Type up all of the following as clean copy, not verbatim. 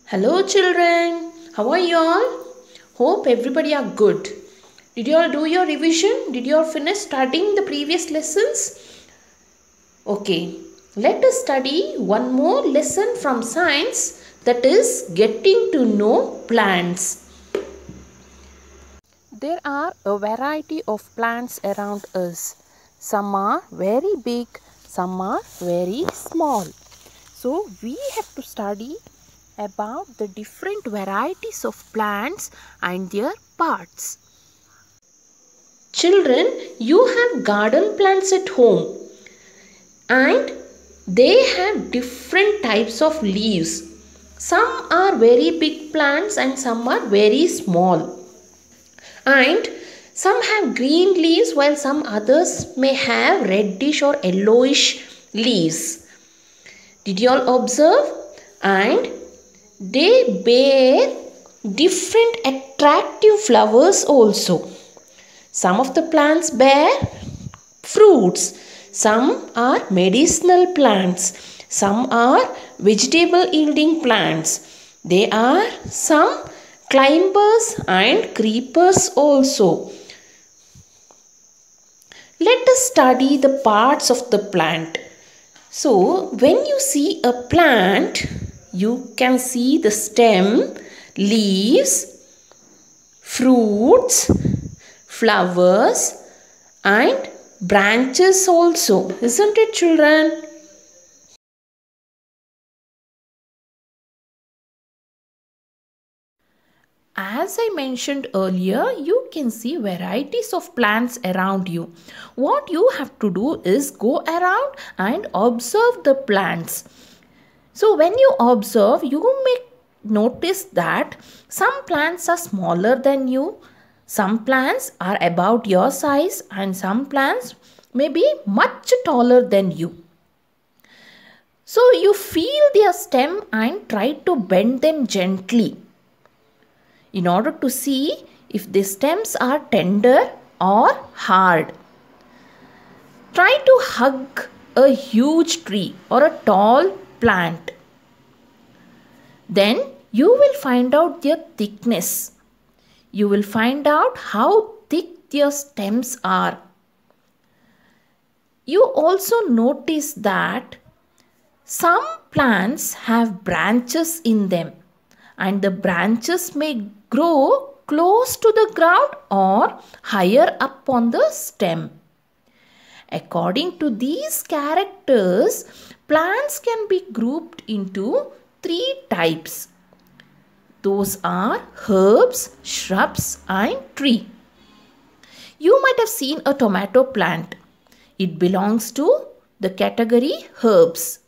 Hello children, how are you all? Hope everybody are good. Did you all do your revision? Did you all finish studying the previous lessons? Okay, let us study one more lesson from science, that is getting to know plants. There are a variety of plants around us. Some are very big, some are very small. So we have to study about the different varieties of plants and their parts. Children, you have garden plants at home and they have different types of leaves. Some are very big plants and some are very small. And some have green leaves while some others may have reddish or yellowish leaves. Did you all observe? And they bear different attractive flowers also. Some of the plants bear fruits. Some are medicinal plants. Some are vegetable yielding plants. There are some climbers and creepers also. Let us study the parts of the plant. So, when you see a plant, you can see the stem, leaves, fruits, flowers and branches also. Isn't it, children? As I mentioned earlier, you can see varieties of plants around you. What you have to do is go around and observe the plants. So when you observe, you may notice that some plants are smaller than you, some plants are about your size, and some plants may be much taller than you. So you feel their stem and try to bend them gently in order to see if the stems are tender or hard. Try to hug a huge tree or a tall plant. Then you will find out their thickness. You will find out how thick their stems are. You also notice that some plants have branches in them, and the branches may grow close to the ground or higher up on the stem. According to these characters, plants can be grouped into three types. Those are herbs, shrubs and tree. You might have seen a tomato plant. It belongs to the category herbs.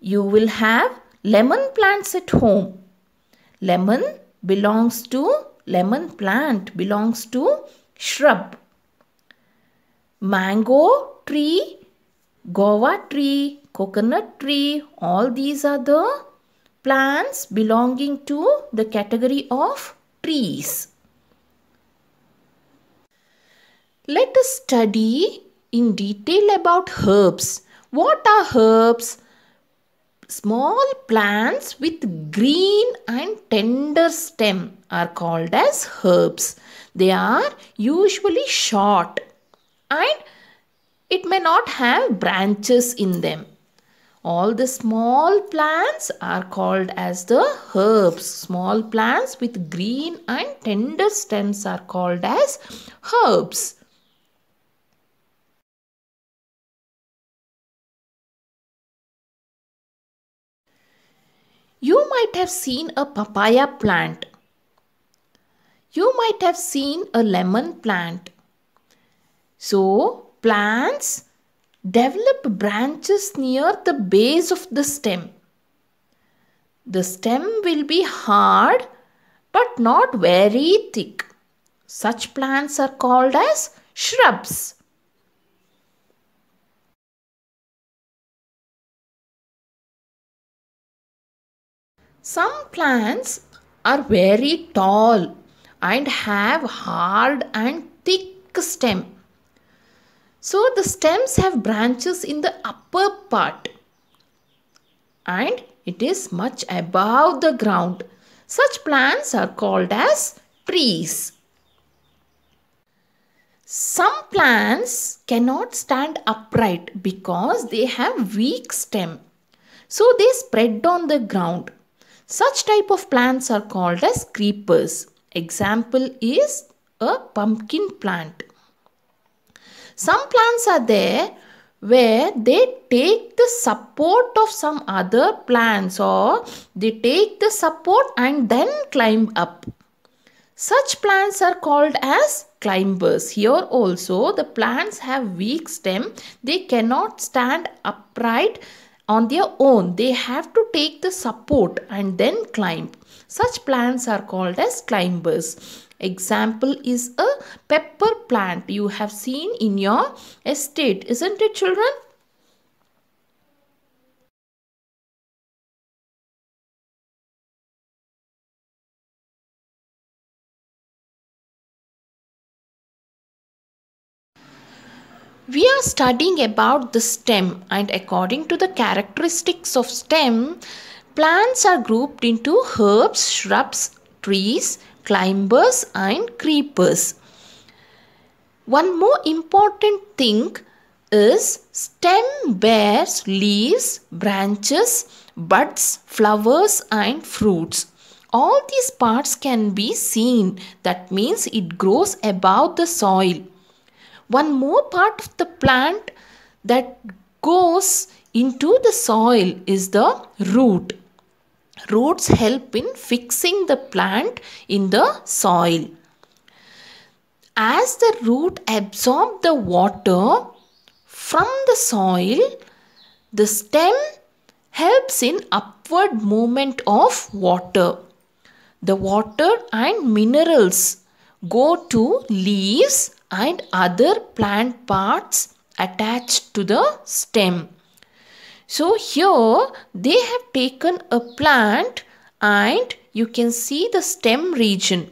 You will have lemon plants at home. Lemon plant belongs to shrub. Mango tree, guava tree, coconut tree, all these are the plants belonging to the category of trees. Let us study in detail about herbs. What are herbs? Small plants with green and tender stem are called as herbs. They are usually short and it may not have branches in them. All the small plants are called as the herbs. Small plants with green and tender stems are called as herbs. You might have seen a papaya plant. You might have seen a lemon plant. So, plants develop branches near the base of the stem. The stem will be hard but not very thick. Such plants are called as shrubs. Some plants are very tall and have hard and thick stem. So the stems have branches in the upper part and It is much above the ground. Such plants are called as trees. Some plants cannot stand upright because they have weak stem. So they spread on the ground. Such type of plants are called as creepers. Example is a pumpkin plant. Some plants are there where they take the support of some other plants, or they take the support and then climb up. Such plants are called as climbers. Here also the plants have weak stem. They cannot stand upright on their own. They have to take the support and then climb. Such plants are called as climbers. Example is a pepper plant you have seen in your estate, isn't it, children? We are studying about the stem, and according to the characteristics of stem, plants are grouped into herbs, shrubs, trees, climbers and creepers. One more important thing is stem bears leaves, branches, buds, flowers and fruits. All these parts can be seen. That means it grows above the soil. One more part of the plant that goes into the soil is the root. Roots help in fixing the plant in the soil. As the root absorbs the water from the soil, the stem helps in upward movement of water. The water and minerals go to leaves and other plant parts attached to the stem. So here they have taken a plant and you can see the stem region.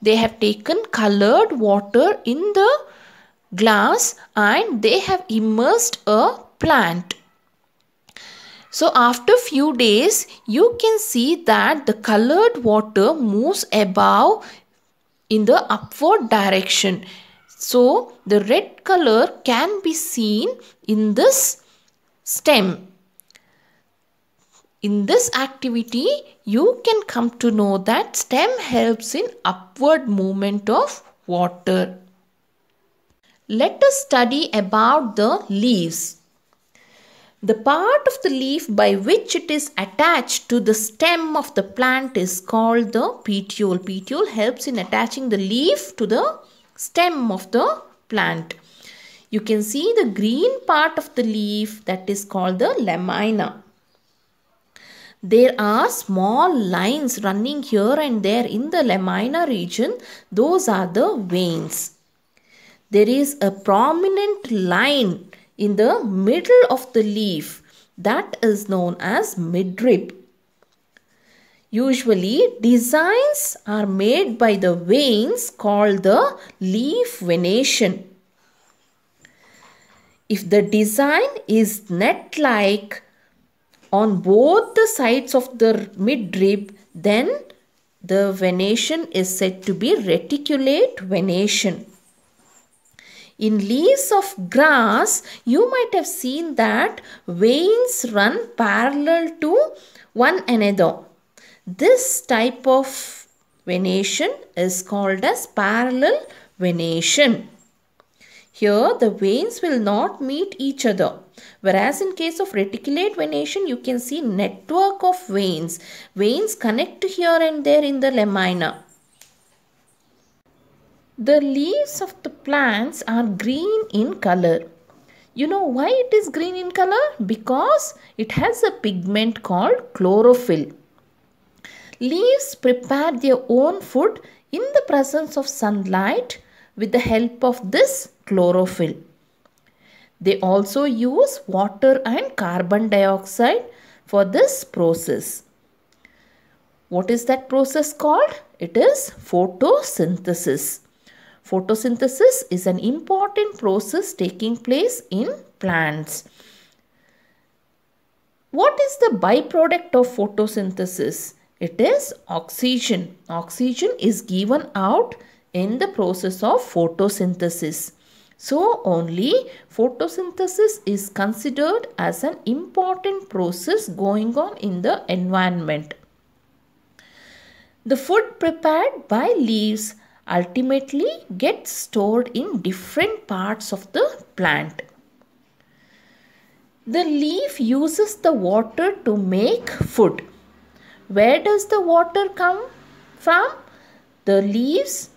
They have taken colored water in the glass and they have immersed a plant. So after few days you can see that the colored water moves above in the upward direction. So the red color can be seen in this stem. In this activity, you can come to know that stem helps in upward movement of water. Let us study about the leaves. The part of the leaf by which it is attached to the stem of the plant is called the petiole. Petiole helps in attaching the leaf to the stem of the plant. You can see the green part of the leaf, that is called the lamina. There are small lines running here and there in the lamina region. Those are the veins. There is a prominent line in the middle of the leaf that is known as midrib. Usually designs are made by the veins called the leaf venation. If the design is net-like on both the sides of the midrib, then the venation is said to be reticulate venation. In leaves of grass, you might have seen that veins run parallel to one another. This type of venation is called as parallel venation. Here the veins will not meet each other. Whereas in case of reticulate venation, you can see network of veins. Veins connect here and there in the lamina. The leaves of the plants are green in color. You know why it is green in color? Because it has a pigment called chlorophyll. Leaves prepare their own food in the presence of sunlight with the help of this chlorophyll. They also use water and carbon dioxide for this process. What is that process called? It is photosynthesis. Photosynthesis is an important process taking place in plants. What is the byproduct of photosynthesis? It is oxygen. Oxygen is given out in the process of photosynthesis. So only photosynthesis is considered as an important process going on in the environment. The food prepared by leaves ultimately gets stored in different parts of the plant. The leaf uses the water to make food. Where does the water come from? The leaves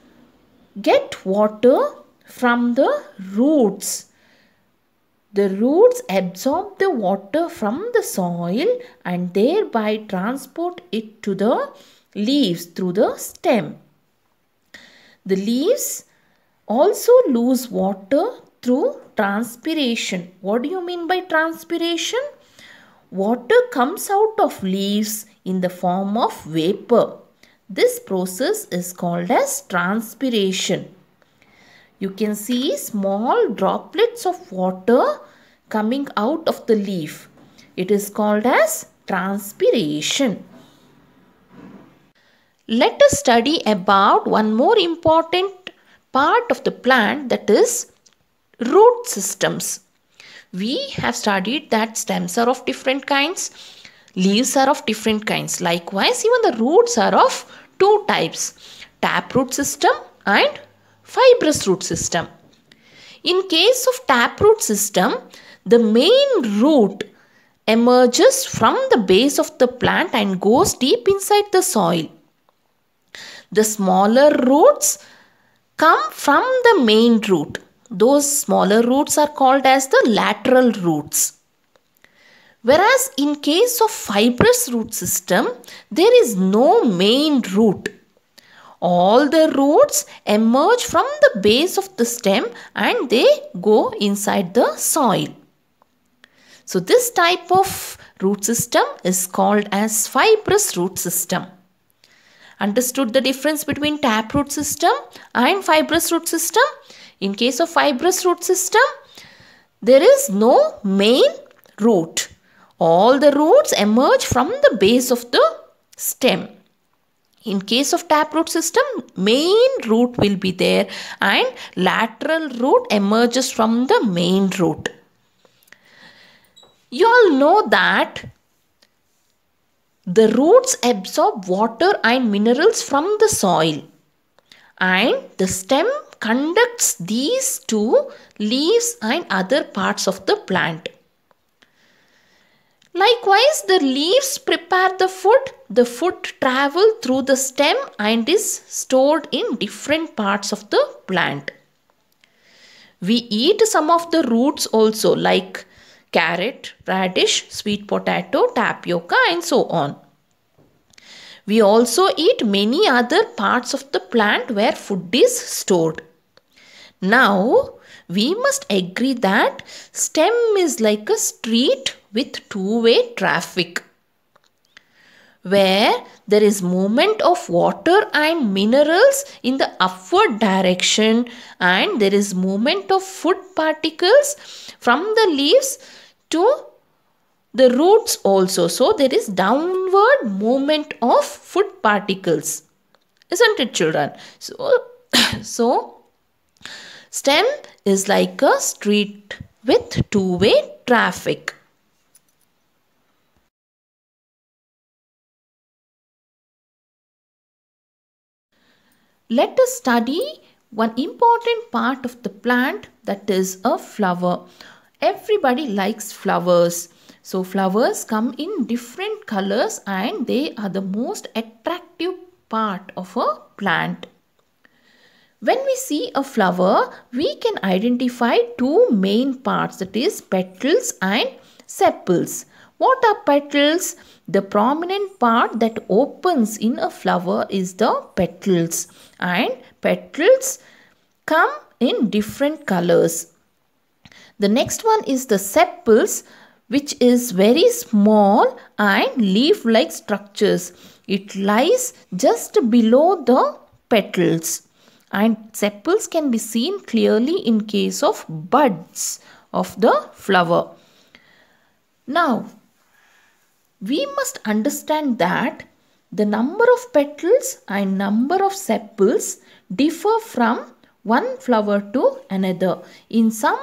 get water from the roots. The roots absorb the water from the soil and thereby transport it to the leaves through the stem. The leaves also lose water through transpiration. What do you mean by transpiration? Water comes out of leaves in the form of vapor. This process is called as transpiration. You can see small droplets of water coming out of the leaf. It is called as transpiration. Let us study about one more important part of the plant, that is root systems. We have studied that stems are of different kinds, leaves are of different kinds. Likewise, even the roots are of two types, taproot system and fibrous root system. In case of taproot system, the main root emerges from the base of the plant and goes deep inside the soil. The smaller roots come from the main root. Those smaller roots are called as the lateral roots. Whereas in case of fibrous root system, there is no main root. All the roots emerge from the base of the stem and they go inside the soil. So this type of root system is called as fibrous root system. Understood the difference between taproot system and fibrous root system? In case of fibrous root system, there is no main root. All the roots emerge from the base of the stem. In case of taproot system, main root will be there and lateral root emerges from the main root. You all know that the roots absorb water and minerals from the soil and the stem conducts these to leaves and other parts of the plant. Likewise, the leaves prepare the food travels through the stem and is stored in different parts of the plant. We eat some of the roots also, like carrot, radish, sweet potato, tapioca and so on. We also eat many other parts of the plant where food is stored. Now, we must agree that stem is like a street with two-way traffic, where there is movement of water and minerals in the upward direction and there is movement of food particles from the leaves to the roots also. So there is downward movement of food particles. Isn't it, children? So stem is like a street with two-way traffic. Let us study one important part of the plant, that is a flower. Everybody likes flowers. So flowers come in different colors and they are the most attractive part of a plant. When we see a flower, we can identify two main parts, that is petals and sepals. What are petals? The prominent part that opens in a flower is the petals, and petals come in different colors. The next one is the sepals, which is very small and leaf-like structures. It lies just below the petals, and sepals can be seen clearly in case of buds of the flower. Now, We must understand that the number of petals and number of sepals differ from one flower to another. In some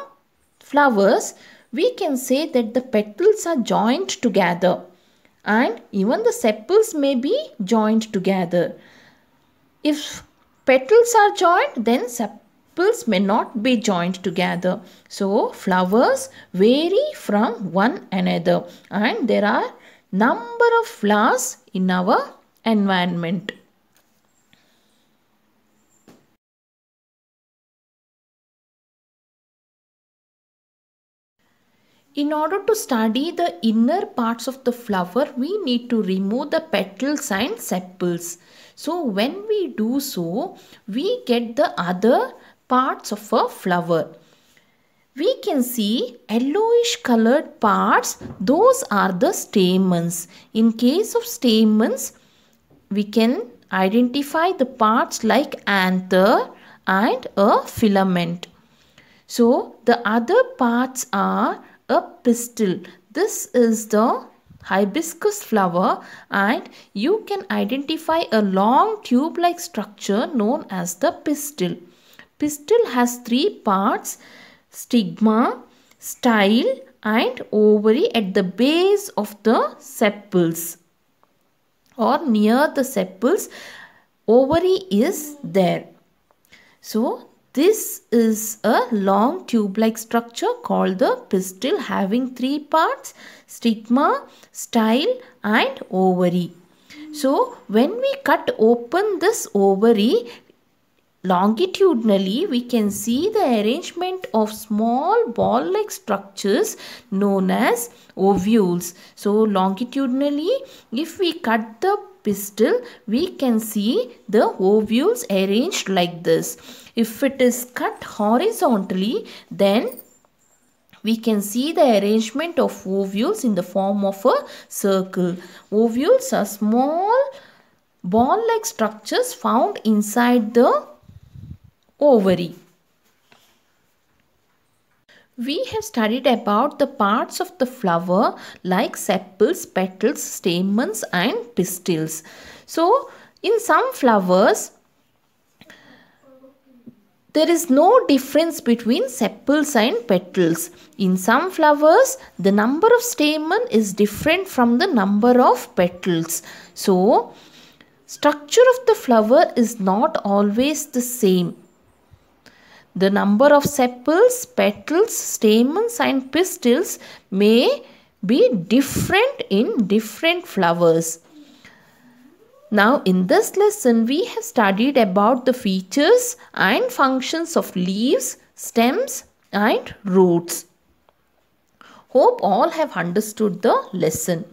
flowers, we can say that the petals are joined together and even the sepals may be joined together. If petals are joined, then sepals may not be joined together. So flowers vary from one another and there are number of flowers in our environment. In order to study the inner parts of the flower, we need to remove the petals and sepals. So when we do so, we get the other parts of a flower. We can see yellowish colored parts, those are the stamens. In case of stamens, we can identify the parts like anther and a filament. So the other parts are a pistil. This is the hibiscus flower and you can identify a long tube-like structure known as the pistil. Pistil has three parts: stigma, style and ovary at the base of the sepals or near the sepals. Ovary is there. So this is a long tube-like structure called the pistil having three parts: stigma, style and ovary. So when we cut open this ovary, longitudinally we can see the arrangement of small ball-like structures known as ovules. So longitudinally, if we cut the pistil, we can see the ovules arranged like this. If it is cut horizontally, then we can see the arrangement of ovules in the form of a circle. Ovules are small ball-like structures found inside the ovary. We have studied about the parts of the flower like sepals, petals, stamens and pistils. So in some flowers, there is no difference between sepals and petals. In some flowers, the number of stamen is different from the number of petals. So structure of the flower is not always the same. The number of sepals, petals, stamens and pistils may be different in different flowers. Now in this lesson we have studied about the features and functions of leaves, stems and roots. Hope all have understood the lesson.